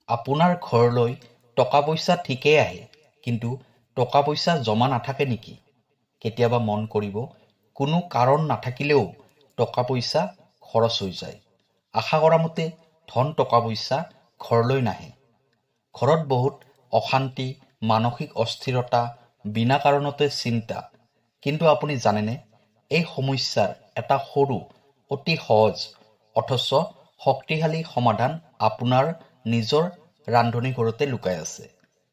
আপোনাৰ ঘৰলৈ টকা পইচা ঠিকেই আহে, কিন্তু টকা পইচা জমা নাথাকে নেকি? কেতিয়াবা মন কৰিব, কোনো কাৰণ নাথাকিলেও টকা পইচা খৰচ হৈ যায়। আশা কৰা মতে ধন টকা পইচা ঘৰলৈ নাহে। ঘৰত বহুত অশান্তি, মানসিক অস্থিৰতা, বিনা কাৰণতে চিন্তা। কিন্তু আপুনি জানেনে, এই সমস্যাৰ এটা সৰু, অতি সহজ অথচ শক্তিশালী সমাধান আপোনাৰ নিজৰ ৰান্ধনীঘৰতে লুকাই আছে।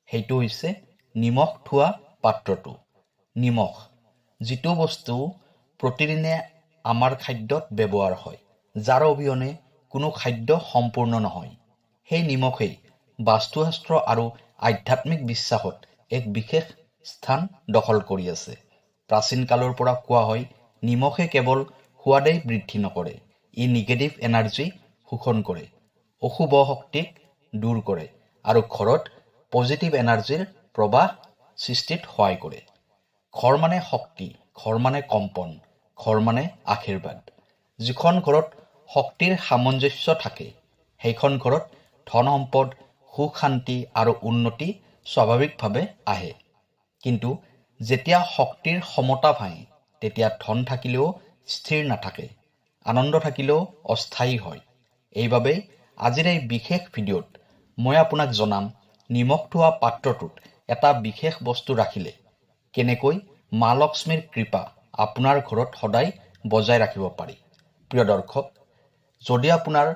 সেইটো হৈছে নিমখ থোৱা পাত্ৰটো। নিমখ, যিটো বস্তু প্ৰতিদিনে আমাৰ খাদ্যত ব্যৱহাৰ হয়, যাৰ অবিহনে কোনো খাদ্য সম্পূৰ্ণ নহয়। সেই নিমখেই বাস্তুশাস্ত্ৰ আৰু আধ্যাত্মিক বিশ্বাসত এক বিশেষ স্থান দখল কৰি আছে। প্ৰাচীন কালৰ পৰা কোৱা হয়, নিমখে কেৱল সোৱাদেই বৃদ্ধি নকৰে, ই নিগেটিভ এনাৰ্জি শোষণ কৰে, অশুভ শক্তিক দূৰ কৰে আৰু ঘৰত পজিটিভ এনাৰ্জিৰ প্ৰৱাহ সৃষ্টিত সহায় কৰে। ঘৰ মানে শক্তি, ঘৰ মানে কম্পন, ঘৰ মানে আশীৰ্বাদ। যিখন ঘৰত শক্তিৰ সামঞ্জস্য থাকে, সেইখন ঘৰত ধন সম্পদ, সুখ শান্তি আৰু উন্নতি স্বাভাৱিকভাৱে আহে। কিন্তু যেতিয়া শক্তিৰ সমতা ভাঙে, তেতিয়া ধন থাকিলেও স্থিৰ নাথাকে, আনন্দ থাকিলেও অস্থায়ী হয়। এইবাবেই আজিৰ এই বিশেষ ভিডিঅ'ত মই আপোনাক জনাম, নিমখ থোৱা পাত্ৰটোত এটা বিশেষ বস্তু ৰাখিলে কেনেকৈ মা লক্ষ্মীৰ কৃপা আপোনাৰ ঘৰত সদায় বজাই ৰাখিব পাৰি। প্ৰিয় দৰ্শক, যদি আপোনাৰ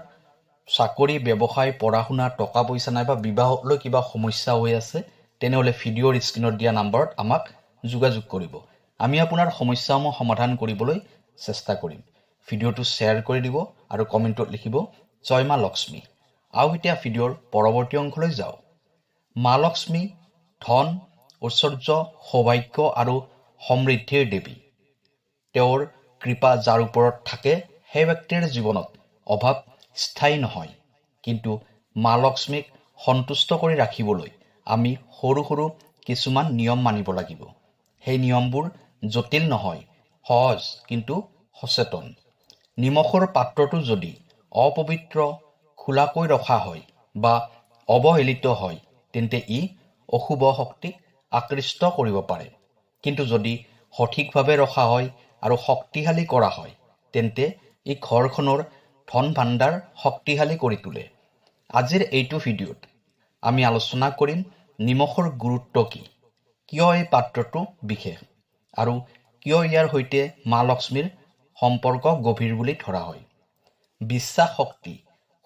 চাকৰি, ব্যৱসায়, পঢ়া শুনা, টকা পইচা নাইবা বিবাহক লৈ কিবা সমস্যা হৈ আছে, তেনেহ'লে ভিডিঅ'ৰ স্ক্ৰীণত দিয়া নম্বৰত আমাক যোগাযোগ কৰিব। আমি আপোনাৰ সমস্যাসমূহ সমাধান কৰিবলৈ চেষ্টা কৰিম। ভিডিঅ'টো শ্বেয়াৰ কৰি দিব আৰু কমেণ্টত লিখিব, জয় মা লক্ষ্মী। আৰু এতিয়া ভিডিঅ'ৰ পৰৱৰ্তী অংশলৈ যাওঁ। মা লক্ষ্মী ধন, ঐশ্বৰ্য, সৌভাগ্য আৰু সমৃদ্ধিৰ দেৱী। তেওঁৰ কৃপা যাৰ ওপৰত থাকে, সেই ব্যক্তিৰ জীৱনত অভাৱ স্থায়ী নহয়। কিন্তু মা লক্ষ্মীক সন্তুষ্ট কৰি ৰাখিবলৈ আমি সৰু সৰু কিছুমান নিয়ম মানিব লাগিব। সেই নিয়মবোৰ জটিল নহয়, সহজ কিন্তু সচেতন। নিমখৰ পাত্ৰটো যদি অপবিত্ৰ, খোলাকৈ ৰখা হয় বা অৱহেলিত হয়, তেন্তে ই অশুভ শক্তিক আকৃষ্ট কৰিব পাৰে। কিন্তু যদি সঠিকভাৱে ৰখা হয় আৰু শক্তিশালী কৰা হয়, তেন্তে ই ঘৰখনৰ ধন ভাণ্ডাৰ শক্তিশালী কৰি তোলে। আজিৰ এইটো ভিডিঅ'ত আমি আলোচনা কৰিম নিমখৰ গুৰুত্ব কি, কিয় এই পাত্ৰটো বিশেষ, আৰু কিয় ইয়াৰ সৈতে মা লক্ষ্মীৰ সম্পৰ্ক গভীৰ বুলি ধৰা হয়। বিশ্বাস শক্তি,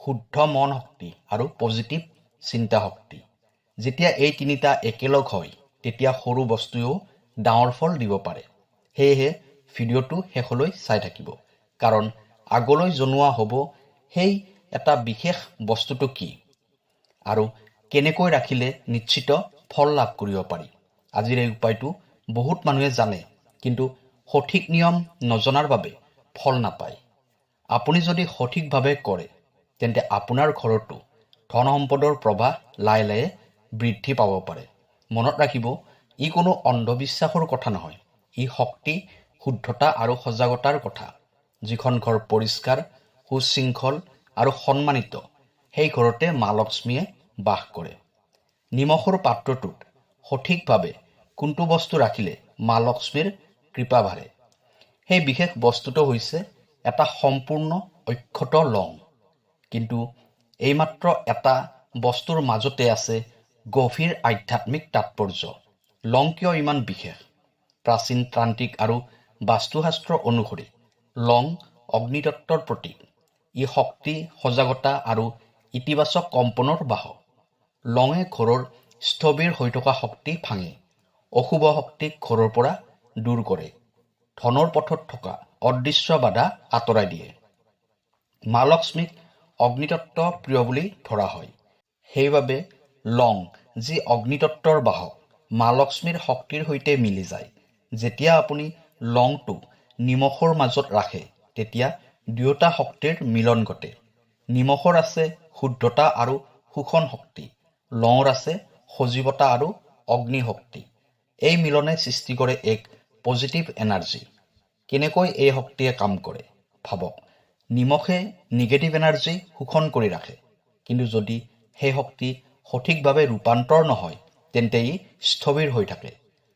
শুদ্ধ মন শক্তি আৰু পজিটিভ চিন্তা শক্তি। যেতিয়া এই তিনিটা একেলগ হয়, তেতিয়া সৰু বস্তুৱেও ডাঙৰ ফল দিব পাৰে। সেয়েহে ভিডিঅ'টো শেষলৈ চাই থাকিব, কাৰণ আগলৈ জনোৱা হ'ব সেই এটা বিশেষ বস্তুটো কি আৰু কেনেকৈ ৰাখিলে নিশ্চিত ফল লাভ কৰিব পাৰি। আজিৰ এই উপায়টো বহুত মানুহে জানে, কিন্তু সঠিক নিয়ম নজনাৰ বাবে ফল নাপায়। আপুনি যদি সঠিকভাৱে কৰে, তেন্তে আপোনাৰ ঘৰতো ধন সম্পদৰ প্ৰৱাহ লাহে লাহে বৃদ্ধি পাব পাৰে। মনত ৰাখিব, ই কোনো অন্ধবিশ্বাসৰ কথা নহয়, ই শক্তি, শুদ্ধতা আৰু সজাগতাৰ কথা। যিখন ঘৰ পৰিষ্কাৰ, সুশৃংখল আৰু সন্মানিত, সেই ঘৰতে মা লক্ষ্মীয়ে বাস কৰে। নিমখৰ পাত্ৰটোত সঠিকভাৱে কোনটো বস্তু ৰাখিলে মা লক্ষ্মীৰ কৃপা বাঢ়ে? সেই বিশেষ বস্তুটো হৈছে এটা সম্পূৰ্ণ অক্ষত লং। কিন্তু এইমাত্ৰ এটা বস্তুৰ মাজতে আছে গভীৰ আধ্যাত্মিক তাৎপৰ্য। লং কিয় ইমান বিশেষ? প্ৰাচীন ত্ৰান্তিক আৰু বাস্তুশাস্ত্ৰ অনুসৰি লং অগ্নিতত্ত্বৰ প্ৰতীক। ই শক্তি, সজাগতা আৰু ইতিবাচক কম্পনৰ বাহক। লঙে ঘৰৰ স্থবিৰ হৈ থকা শক্তি ভাঙে, অশুভ শক্তিক ঘৰৰ পৰা দূৰ কৰে, ধনৰ পথত থকা অদৃশ্য বাধা আঁতৰাই দিয়ে। মা লক্ষ্মীক অগ্নিতত্ত্ব প্ৰিয় বুলি ধৰা হয়। সেইবাবে লং, যি অগ্নিতত্ত্বৰ বাহক, মা লক্ষ্মীৰ শক্তিৰ সৈতে মিলি যায়। যেতিয়া আপুনি লংটো নিমখৰ মাজত ৰাখে, তেতিয়া দুয়োটা শক্তিৰ মিলন ঘটে। নিমখৰ আছে শুদ্ধতা আৰু শোষণ শক্তি, লঙৰ আছে সজীৱতা আৰু অগ্নি শক্তি। এই মিলনে সৃষ্টি কৰে এক পজিটিভ এনাৰ্জি। কেনেকৈ এই শক্তিয়ে কাম কৰে ভাবক। নিমখে নিগেটিভ এনাৰ্জি শোষণ কৰি ৰাখে, কিন্তু যদি সেই শক্তি সঠিকভাৱে ৰূপান্তৰ নহয় তেন্তে ই স্থবিৰ হৈ থাকে।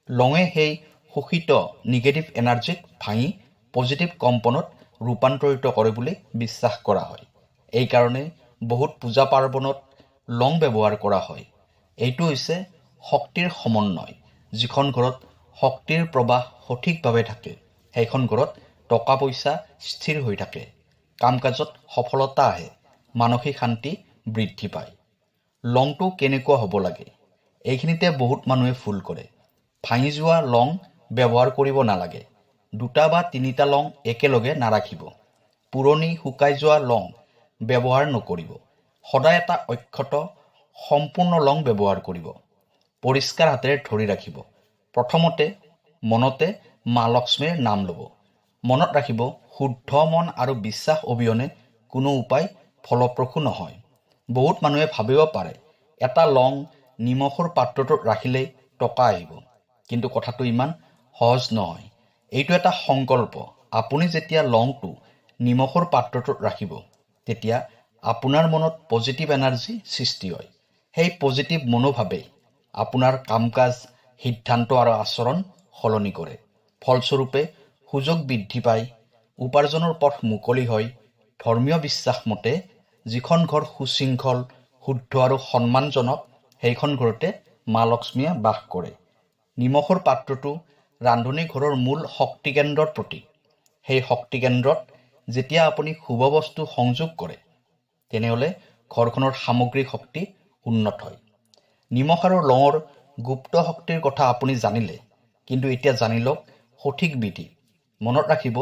লঙে সেই শোষিত নিগেটিভ এনাৰ্জিক ভাঙি পজিটিভ কম্পনত ৰূপান্তৰিত কৰে বুলি বিশ্বাস কৰা হয়। এইকাৰণে বহুত পূজা পাৰ্বণত লং ব্যৱহাৰ কৰা হয়। এইটো হৈছে শক্তিৰ সমন্বয়। যিখন ঘৰত শক্তিৰ প্ৰবাহ সঠিকভাৱে থাকে সেইখন ঘৰত টকা পইচা স্থিৰ হৈ থাকে, কাম কাজত সফলতা আহে, মানসিক শান্তি বৃদ্ধি পায়। লংটো কেনেকুৱা হ'ব লাগে? এইখিনিতে বহুত মানুহে ভুল কৰে। ভাঙি যোৱা লং ব্যৱহাৰ কৰিব নালাগে। 2টা বা 3টা লং একেলগে নাৰাখিব। পুৰণি শুকাই যোৱা লং ব্যৱহাৰ নকৰিব। সদায় এটা অক্ষত সম্পূৰ্ণ লং ব্যৱহাৰ কৰিব। পৰিষ্কাৰ হাতেৰে ধৰি ৰাখিব। প্ৰথমতে মনতে মা লক্ষ্মীৰ নাম ল'ব। মনত ৰাখিব, শুদ্ধ মন আৰু বিশ্বাস অবিহনে কোনো উপায় ফলপ্ৰসূ নহয়। বহুত মানুহে ভাবিব পাৰে এটা লং নিমখৰ পাত্ৰটোত ৰাখিলেই টকা আহিব, কিন্তু কথাটো ইমান সহজ নহয়। এইটো এটা সংকল্প। আপুনি যেতিয়া লংটো নিমখৰ পাত্ৰটোত ৰাখিব তেতিয়া আপোনাৰ মনত পজিটিভ এনাৰ্জি সৃষ্টি হয়। সেই পজিটিভ মনোভাৱেই আপোনাৰ কাম কাজ, সিদ্ধান্ত আৰু আচৰণ সলনি কৰে। ফলস্বৰূপে সুযোগ বৃদ্ধি পায়, উপাৰ্জনৰ পথ মুকলি হয়। ধৰ্মীয় বিশ্বাস মতে যিখন ঘৰ সুশৃংখল, শুদ্ধ আৰু সন্মানজনক সেইখন ঘৰতে মা লক্ষ্মীয়ে বাস কৰে। নিমখৰ পাত্ৰটো ৰান্ধনী ঘৰৰ মূল শক্তিকেন্দ্ৰৰ প্ৰতীক। সেই শক্তিকেন্দ্ৰত যেতিয়া আপুনি শুভ বস্তু সংযোগ কৰে তেনেহ'লে ঘৰখনৰ সামগ্ৰিক শক্তি উন্নত হয়। নিমখ আৰু লঙৰ গুপ্ত শক্তিৰ কথা আপুনি জানিলে, কিন্তু এতিয়া জানি লওক সঠিক বিধি। মনত ৰাখিব,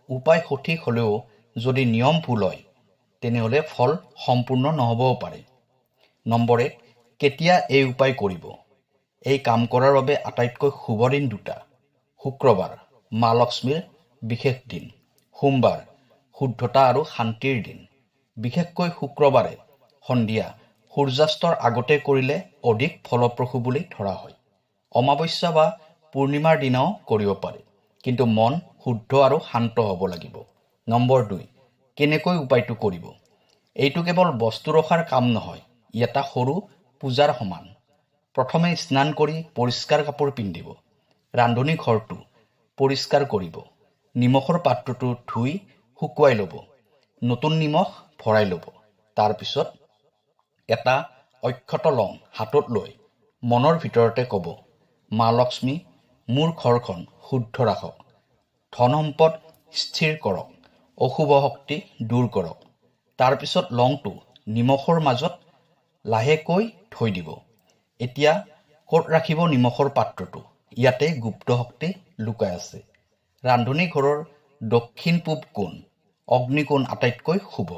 উপায় সঠিক হ'লেও যদি নিয়ম ভুল হয় তেনেহ'লে ফল সম্পূৰ্ণ নহ'বও পাৰে। নম্বৰ 1, কেতিয়া এই উপায় কৰিব? এই কাম কৰাৰ বাবে আটাইতকৈ শুভ দিন 2টা। শুক্ৰবাৰ, মা লক্ষ্মীৰ বিশেষ দিন। সোমবাৰ, শুদ্ধতা আৰু শান্তিৰ দিন। বিশেষকৈ শুক্ৰবাৰে সন্ধিয়া সূৰ্যাস্তৰ আগতে কৰিলে অধিক ফলপ্ৰসূ বুলি ধৰা হয়। অমাৱস্যা বা পূৰ্ণিমাৰ দিনাও কৰিব পাৰে, কিন্তু মন শুদ্ধ আৰু শান্ত হ'ব লাগিব। নম্বৰ 2, কেনেকৈ উপায়টো কৰিব? এইটো কেৱল বস্তু ৰখাৰ কাম নহয়, ই এটা সৰু পূজাৰ সমান। প্ৰথমে স্নান কৰি পৰিষ্কাৰ কাপোৰ পিন্ধিব। ৰান্ধনী ঘৰটো পৰিষ্কাৰ কৰিব। নিমখৰ পাত্ৰটো ধুই শুকুৱাই ল'ব। নতুন নিমখ ভৰাই ল'ব। তাৰপিছত এটা অক্ষত লং হাতত লৈ মনৰ ভিতৰতে ক'ব, মা লক্ষ্মী, মোৰ ঘৰখন শুদ্ধ ৰাখক, ধন সম্পদ স্থিৰ কৰক, অশুভ শক্তি দূৰ কৰক। তাৰপিছত লংটো নিমখৰ মাজত লাহেকৈ থৈ দিব। এতিয়া ক'ত ৰাখিব নিমখৰ পাত্ৰটো? ইয়াতে গুপ্ত শক্তি লুকাই আছে। ৰান্ধনী ঘৰৰ দক্ষিণ পূব কোণ, অগ্নিকোণ আটাইতকৈ শুভ।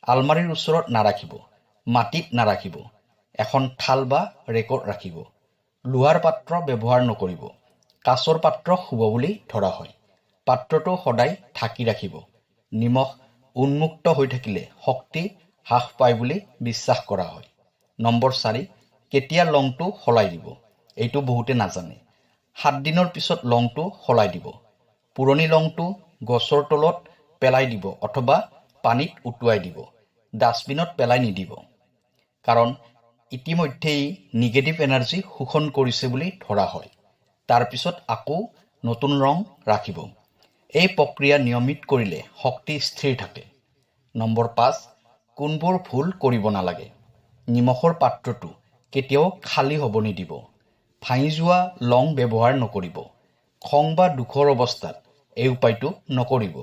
আলমাৰীৰ ওচৰত নাৰাখিব, মাটিত নাৰাখিব। এখন থাল বা ৰেকত ৰাখিব। লোহাৰ পাত্ৰ ব্যৱহাৰ নকৰিব। কাঁচৰ পাত্ৰ শুভ বুলি ধৰা হয়। পাত্ৰটো সদায় ঢাকি ৰাখিব। নিমখ উন্মুক্ত হৈ থাকিলে শক্তি হ্ৰাস পায় বুলি বিশ্বাস কৰা হয়। নম্বৰ 4, কেতিয়া লংটো সলাই দিব? এইটো বহুতে নাজানে। 7 দিনৰ পিছত লংটো সলাই দিব। পুৰণি লংটো গছৰ তলত পেলাই দিব অথবা পানীত উটুৱাই দিব। ডাষ্টবিনত পেলাই নিদিব, কাৰণ ইতিমধ্যেই নিগেটিভ এনাৰ্জি শোষণ কৰিছে বুলি ধৰা হয়। তাৰপিছত আকৌ নতুন ৰং ৰাখিব। এই প্ৰক্ৰিয়া নিয়মিত কৰিলে শক্তি স্থিৰ থাকে। নম্বৰ 5, কোনবোৰ ভুল কৰিব নালাগে? নিমখৰ পাত্ৰটো কেতিয়াও খালী হ'ব নিদিব। ভাঙি যোৱা লং ব্যৱহাৰ নকৰিব। খং বা দুখৰ অৱস্থাত এই উপায়টো নকৰিব।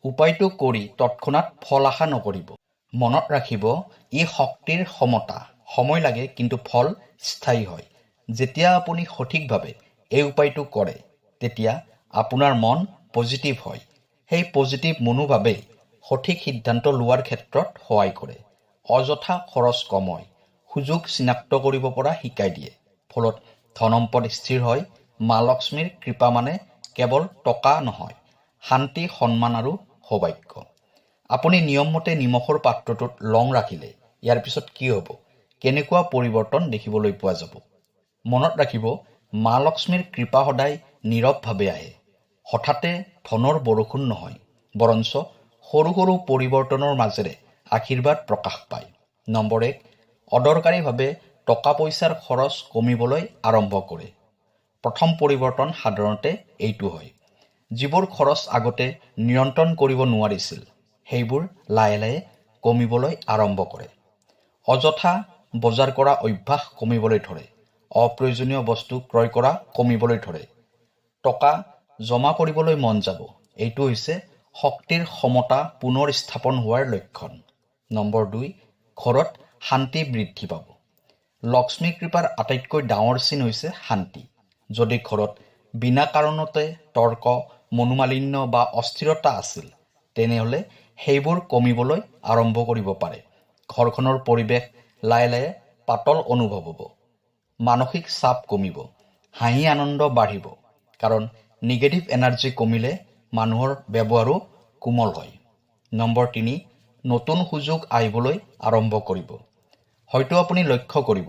উপায়টো কৰি তৎক্ষণাত ফল আশা নকৰিব। মনত ৰাখিব, ই শক্তিৰ সমতা। সময় লাগে, কিন্তু ফল স্থায়ী হয়। যেতিয়া আপুনি সঠিকভাৱে এই উপায়টো কৰে তেতিয়া আপোনাৰ মন পজিটিভ হয়। সেই পজিটিভ মনোভাৱেই সঠিক সিদ্ধান্ত লোৱাৰ ক্ষেত্ৰত সহায় কৰে। অযথা খৰচ কমায়, সুযোগ চিনাক্ত কৰিব পৰা শিকাই দিয়ে। ফলত ধন সম্পদ স্থিৰ হয়। মা লক্ষ্মীৰ কৃপা মানে কেৱল টকা নহয়, শান্তি, সন্মান আৰু সৌভাগ্য। আপুনি নিয়মমতে নিমখৰ পাত্ৰটোত লং ৰাখিলে ইয়াৰ পিছত কি হ'ব? কেনেকুৱা পৰিৱৰ্তন দেখিবলৈ পোৱা যাব? মনত ৰাখিব, মা লক্ষ্মীৰ কৃপা সদায় নীৰৱভাৱে আহে। হঠাতে ধনৰ বৰষুণ নহয়, বৰঞ্চ সৰু সৰু পৰিৱৰ্তনৰ মাজেৰে আশীৰ্বাদ প্ৰকাশ পায়। নম্বৰ 1, অদৰকাৰীভাৱে টকা পইচাৰ খৰচ কমিবলৈ আৰম্ভ কৰে। প্ৰথম পৰিৱৰ্তন সাধাৰণতে এইটো হয়। যিবোৰ খৰচ আগতে নিয়ন্ত্ৰণ কৰিব নোৱাৰিছিল, সেইবোৰ লাহে লাহে কমিবলৈ আৰম্ভ কৰে। অযথা বজাৰ কৰা অভ্যাস কমিবলৈ ধৰে। অপ্ৰয়োজনীয় বস্তু ক্ৰয় কৰা কমিবলৈ ধৰে। টকা জমা কৰিবলৈ মন যাব। এইটো হৈছে শক্তিৰ ক্ষমতা পুনৰ স্থাপন হোৱাৰ লক্ষণ। নম্বৰ 2, ঘৰত শান্তি বৃদ্ধি পাব। লক্ষ্মী কৃপাৰ আটাইতকৈ ডাঙৰ চিন হৈছে শান্তি। যদি ঘৰত বিনা কাৰণতে তৰ্ক, মনোমালিন্য বা অস্থিৰতা আছিল, তেনেহ'লে সেইবোৰ কমিবলৈ আৰম্ভ কৰিব পাৰে। ঘৰখনৰ পৰিৱেশ লাহে লাহে পাতল অনুভৱ হ'ব। মানসিক চাপ কমিব। হাঁহি আনন্দ বাঢ়িব। কাৰণ নিগেটিভ এনাৰ্জি কমিলে মানুহৰ ব্যৱহাৰো কোমল হয়। নম্বৰ 3, নতুন সুযোগ আহিবলৈ আৰম্ভ কৰিব। হয়তো আপুনি লক্ষ্য কৰিব,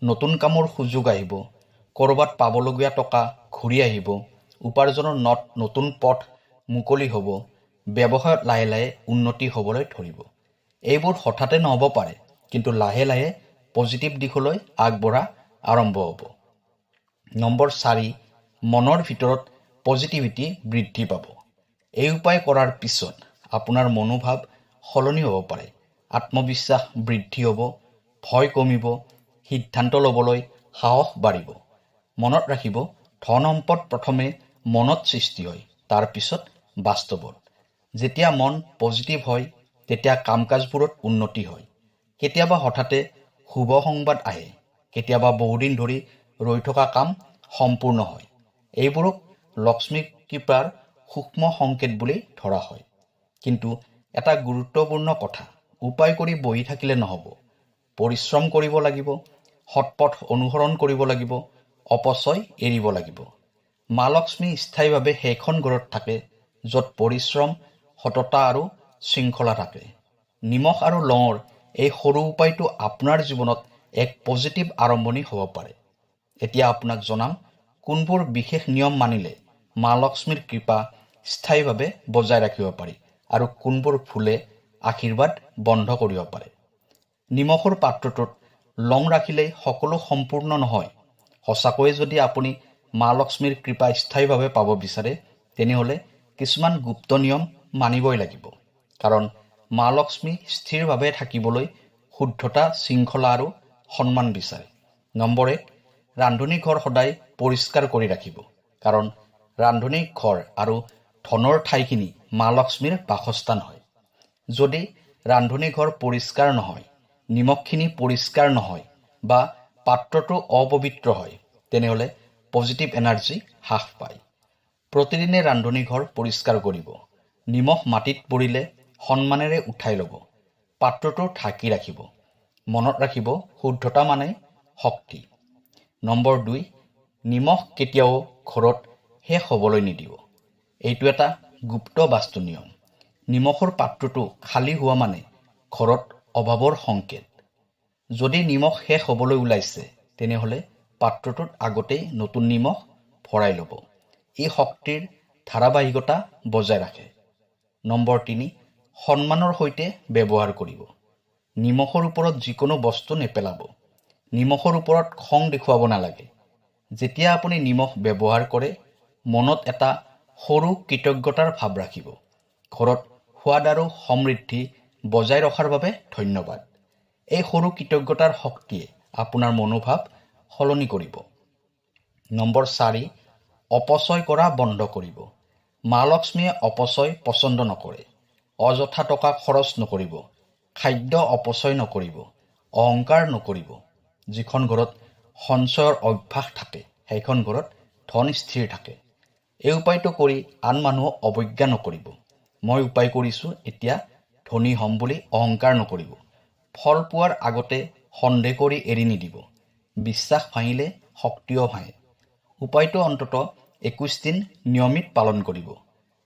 নতুন কামৰ সুযোগ আহিব, ক'ৰবাত পাবলগীয়া টকা ঘূৰি আহিব, উপাৰ্জনৰ নতুন পথ মুকলি হ'ব, ব্যৱসায়ত লাহে লাহে উন্নতি হ'বলৈ ধৰিব। এইবোৰ হঠাতে নহ'ব পাৰে, কিন্তু লাহে লাহে পজিটিভ দিশলৈ আগবঢ়া আৰম্ভ হ'ব। নম্বৰ 4, মনৰ ভিতৰত পজিটিভিটি বৃদ্ধি পাব। এই উপায় কৰাৰ পিছত আপোনাৰ মনোভাৱ সলনি হ'ব পাৰে। আত্মবিশ্বাস বৃদ্ধি হ'ব, ভয় কমিব, সিদ্ধান্ত ল'বলৈ সাহস বাঢ়িব। মনত ৰাখিব, ধন সম্পদ প্ৰথমে মনত সৃষ্টি হয়, তাৰ পিছত বাস্তৱত। যেতিয়া মন পজিটিভ হয়, তেতিয়া কাম কাজবোৰত উন্নতি হয়। কেতিয়াবা হঠাতে শুভ সংবাদ আহে, কেতিয়াবা বহুদিন ধৰি ৰৈ থকা কাম সম্পূৰ্ণ হয়। এইবোৰক লক্ষ্মী কৃপাৰ সূক্ষ্ম সংকেত বুলি ধৰা হয়। কিন্তু এটা গুৰুত্বপূৰ্ণ কথা, উপায় কৰি বহি থাকিলে নহ'ব। পৰিশ্ৰম কৰিব লাগিব, সৎপথ অনুসৰণ কৰিব লাগিব, অপচয় এৰিব লাগিব। মা লক্ষ্মী স্থায়ীভাৱে সেইখন ঘৰত থাকে য'ত পৰিশ্ৰম, সততা আৰু শৃংখলা থাকে। নিমখ আৰু লঙৰ এই সৰু উপায়টো আপোনাৰ জীৱনত এক পজিটিভ আৰম্ভণি হ'ব পাৰে। এতিয়া আপোনাক জনাম, কোনবোৰ বিশেষ নিয়ম মানিলে মা লক্ষ্মীৰ কৃপা স্থায়ীভাৱে বজাই ৰাখিব পাৰি আৰু কোনবোৰ ভুলে আশীৰ্বাদ বন্ধ কৰিব পাৰে। নিমখৰ পাত্ৰটোত লং ৰাখিলেই সকলো সম্পূৰ্ণ নহয়। সঁচাকৈয়ে যদি আপুনি মা লক্ষ্মীৰ কৃপা স্থায়ীভাৱে পাব বিচাৰে, তেনেহ'লে কিছুমান গুপ্ত নিয়ম মানিবই লাগিব। কাৰণ মা লক্ষ্মী স্থিৰভাৱে থাকিবলৈ শুদ্ধতা, শৃংখলা আৰু সন্মান বিচাৰে। নম্বৰ 1, ৰান্ধনী ঘৰ সদায় পৰিষ্কাৰ কৰি ৰাখিব। কাৰণ ৰান্ধনী ঘৰ আৰু ধনৰ ঠাইখিনি মা লক্ষ্মীৰ বাসস্থান হয়। যদি ৰান্ধনী ঘৰ পৰিষ্কাৰ নহয়, নিমখখিনি পৰিষ্কাৰ নহয় বা পাত্ৰটো অপবিত্ৰ হয়, তেনেহ'লে পজিটিভ এনাৰ্জি হ্ৰাস পায়। প্ৰতিদিনে ৰান্ধনী ঘৰ পৰিষ্কাৰ কৰিব। নিমখ মাটিত পৰিলে সন্মানেৰে উঠাই ল'ব। পাত্ৰটো ঢাকি ৰাখিব। মনত ৰাখিব, শুদ্ধতা মানে শক্তি। নম্বৰ 2, নিমখ কেতিয়াও ঘৰত শেষ হ'বলৈ নিদিব। এইটো এটা গুপ্ত বাস্তু নিয়ম। নিমখৰ পাত্ৰটো খালী হোৱা মানে ঘৰত অভাৱৰ সংকেত। যদি নিমখ শেষ হ'বলৈ ওলাইছে, তেনেহ'লে পাত্ৰটোত আগতেই নতুন নিমখ ভৰাই ল'ব। ই শক্তিৰ ধাৰাবাহিকতা বজাই ৰাখে। নম্বৰ 3, সন্মানৰ সৈতে ব্যৱহাৰ কৰিব। নিমখৰ ওপৰত যিকোনো বস্তু নেপেলাব। নিমখৰ ওপৰত খং দেখুৱাব নালাগে। যেতিয়া আপুনি নিমখ ব্যৱহাৰ কৰে, মনত এটা সৰু কৃতজ্ঞতাৰ ভাৱ ৰাখিব। ঘৰত সোৱাদ আৰু সমৃদ্ধি বজাই ৰখাৰ বাবে ধন্যবাদ। এই সৰু কৃতজ্ঞতাৰ শক্তিয়ে আপোনাৰ মনোভাৱ সলনি কৰিব। নম্বৰ 4, অপচয় কৰা বন্ধ কৰিব। মা লক্ষ্মীয়ে অপচয় পচন্দ নকৰে। অযথা টকা খৰচ নকৰিব। খাদ্য অপচয় নকৰিব। অহংকাৰ নকৰিব। যিখন ঘৰত সঞ্চয়ৰ অভ্যাস থাকে, সেইখন ঘৰত ধন স্থিৰ থাকে। এই উপায়টো কৰি আন মানুহক অৱজ্ঞা নকৰিব। মই উপায় কৰিছোঁ, এতিয়া ধনী হ'ম বুলি অহংকাৰ নকৰিব। ফল পোৱাৰ আগতে সন্দেহ কৰি এৰি নিদিব। বিশ্বাস ভাঙিলে শক্তিও ভাঙে। উপায়টো অন্ততঃ 21 দিন নিয়মিত পালন কৰিব।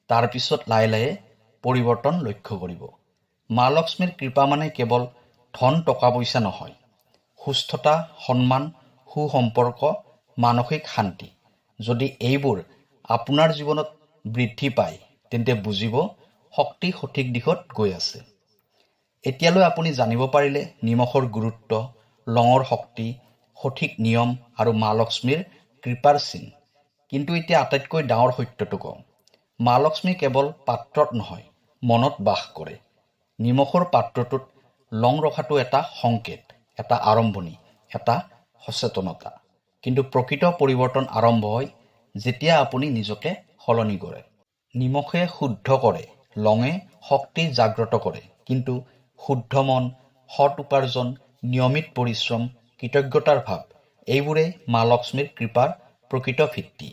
তাৰ পিছত লাহে লাহে পৰিৱৰ্তন লক্ষ্য কৰিব। মা লক্ষ্মীৰ কৃপা মানে কেৱল ধন টকা পইচা নহয়। সুস্থতা, সন্মান, সুসম্পৰ্ক, মানসিক শান্তি। যদি এইবোৰ আপোনাৰ জীৱনত বৃদ্ধি পায়, তেন্তে বুজিব শক্তি সঠিক দিশত গৈ আছে। এতিয়ালৈ আপুনি জানিব পাৰিলে নিমখৰ গুৰুত্ব, লঙৰ শক্তি, সঠিক নিয়ম আৰু মা লক্ষ্মীৰ কৃপাৰ চিন। কিন্তু এতিয়া আটাইতকৈ ডাঙৰ সত্যটো কওঁ, মা লক্ষ্মী কেৱল পাত্ৰত নহয়, মনত বাস কৰে। নিমখৰ পাত্ৰটোত লং ৰখাটো এটা সংকেত, এটা আৰম্ভণি, এটা সচেতনতা। কিন্তু প্ৰকৃত পৰিৱৰ্তন আৰম্ভ হয় যেতিয়া আপুনি নিজকে সলনি কৰে। নিমখে শুদ্ধ কৰে, লঙে শক্তি জাগ্ৰত কৰে, কিন্তু শুদ্ধ মন, সৎ উপাৰ্জন, নিয়মিত পৰিশ্ৰম, কৃতজ্ঞতাৰ ভাৱ এইবোৰেই মা লক্ষ্মীৰ কৃপাৰ প্ৰকৃত ভিত্তি।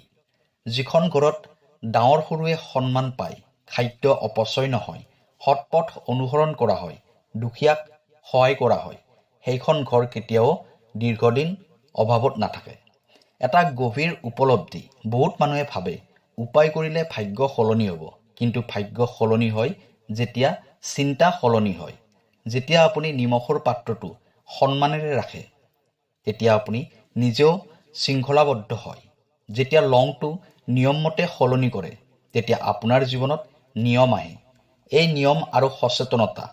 যিখন ঘৰত ডাঙৰ সৰুৱে সন্মান পায়, খাদ্য অপচয় নহয়, সৎ পথ অনুসৰণ কৰা হয়, দুখীয়াক সহায় কৰা হয়, সেইখন ঘৰ কেতিয়াও দীৰ্ঘদিন অভাৱত নাথাকে। এটা গভীৰ উপলব্ধি, বহুত মানুহে ভাবে উপায় কৰিলে ভাগ্য সলনি হ'ব, কিন্তু ভাগ্য সলনি হয় যেতিয়া চিন্তা সলনি হয়। যেতিয়া আপুনি নিমখৰ পাত্ৰটো সন্মানেৰে ৰাখে, তেতিয়া আপুনি নিজেও শৃংখলাবদ্ধ হয়। যেতিয়া লংটো নিয়মমতে সলনি কৰে, তেতিয়া আপোনাৰ জীৱনত নিয়ম আহে। এই নিয়ম আৰু সচেতনতা,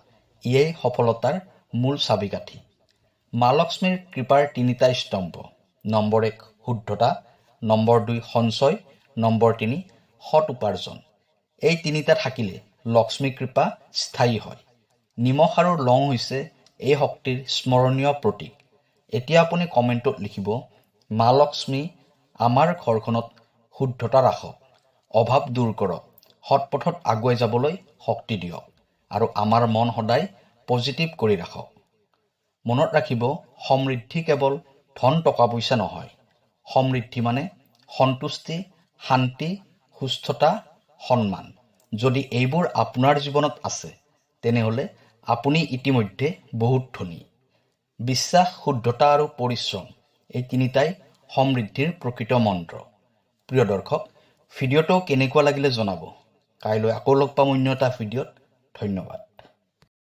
ইয়েই সফলতাৰ মূল চাবিকাঠি। মা লক্ষ্মীৰ কৃপাৰ তিনিটা স্তম্ভ। নম্বৰ 1 শুদ্ধতা, নম্বৰ 2 সঞ্চয়, নম্বৰ 3 সৎ উপাৰ্জন। এই তিনিটা থাকিলে লক্ষ্মী কৃপা স্থায়ী হয়। নিমখ আৰু লং হৈছে এই শক্তিৰ স্মৰণীয় প্ৰতীক। এতিয়া আপুনি কমেণ্টত লিখিব, মা লক্ষ্মী আমাৰ ঘৰখনত শুদ্ধতা ৰাখক, অভাৱ দূৰ কৰক, সৎ পথত আগুৱাই যাবলৈ শক্তি দিয়ক, আৰু আমাৰ মন সদায় পজিটিভ কৰি ৰাখক। মনত ৰাখিব, সমৃদ্ধি কেৱল ধন টকা পইচা নহয়। সমৃদ্ধি মানে সন্তুষ্টি, শান্তি, সুস্থতা, সন্মান। যদি এইবোৰ আপোনাৰ জীৱনত আছে, তেনেহ'লে আপুনি ইতিমধ্যে বহুত ধনী। বিশ্বাস, শুদ্ধতা আৰু পৰিশ্ৰম, এই তিনিটাই সমৃদ্ধিৰ প্ৰকৃত মন্ত্ৰ। প্ৰিয় দৰ্শক, ভিডিঅ'টো কেনেকুৱা লাগিলে জনাব। কাইলৈ আকৌ লগ পাম অন্য এটা ভিডিঅ'ত। ধন্যবাদ।